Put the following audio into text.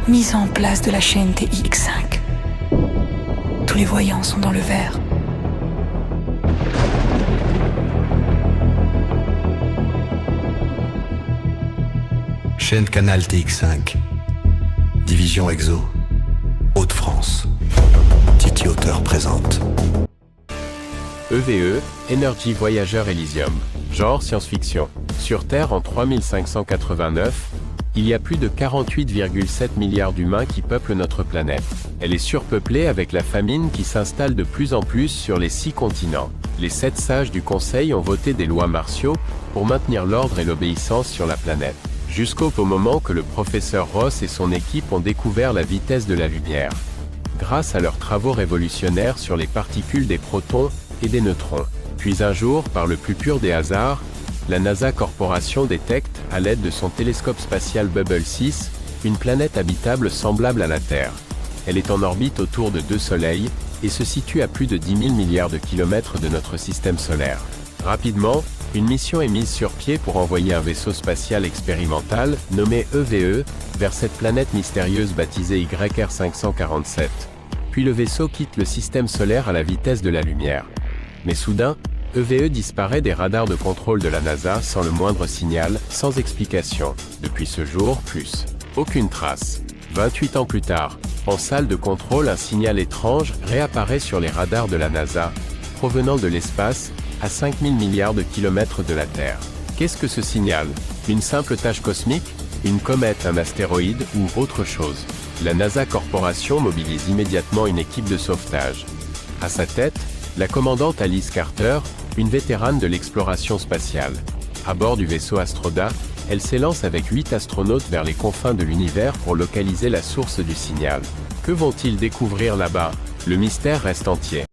mise en place de la chaîne TX5. Tous les voyants sont dans le vert. Chaîne Canal TX5. Division Exo. Hauts-de-France. Titi Auteur présente. EVE, Energy Voyager Elysium. Genre science-fiction. Sur Terre en 3589, il y a plus de 48,7 milliards d'humains qui peuplent notre planète. Elle est surpeuplée avec la famine qui s'installe de plus en plus sur les 6 continents. Les 7 sages du Conseil ont voté des lois martiaux pour maintenir l'ordre et l'obéissance sur la planète. Jusqu'au moment que le professeur Ross et son équipe ont découvert la vitesse de la lumière. Grâce à leurs travaux révolutionnaires sur les particules des protons et des neutrons. Puis un jour, par le plus pur des hasards, la NASA Corporation détecte, à l'aide de son télescope spatial Hubble 6, une planète habitable semblable à la Terre. Elle est en orbite autour de 2 soleils, et se situe à plus de 10 000 milliards de kilomètres de notre système solaire. Rapidement, une mission est mise sur pied pour envoyer un vaisseau spatial expérimental, nommé EVE, vers cette planète mystérieuse baptisée YR 547. Puis le vaisseau quitte le système solaire à la vitesse de la lumière. Mais soudain, EVE disparaît des radars de contrôle de la NASA sans le moindre signal, sans explication. Depuis ce jour, aucune trace. 28 ans plus tard, en salle de contrôle, un signal étrange réapparaît sur les radars de la NASA, provenant de l'espace, à 5000 milliards de kilomètres de la Terre. Qu'est-ce que ce signal? Une simple tache cosmique? Une comète, un astéroïde ou autre chose? La NASA Corporation mobilise immédiatement une équipe de sauvetage. À sa tête, la commandante Alice Carter, une vétérane de l'exploration spatiale. À bord du vaisseau Astroda, elle s'élance avec 8 astronautes vers les confins de l'univers pour localiser la source du signal. Que vont-ils découvrir là-bas? Le mystère reste entier.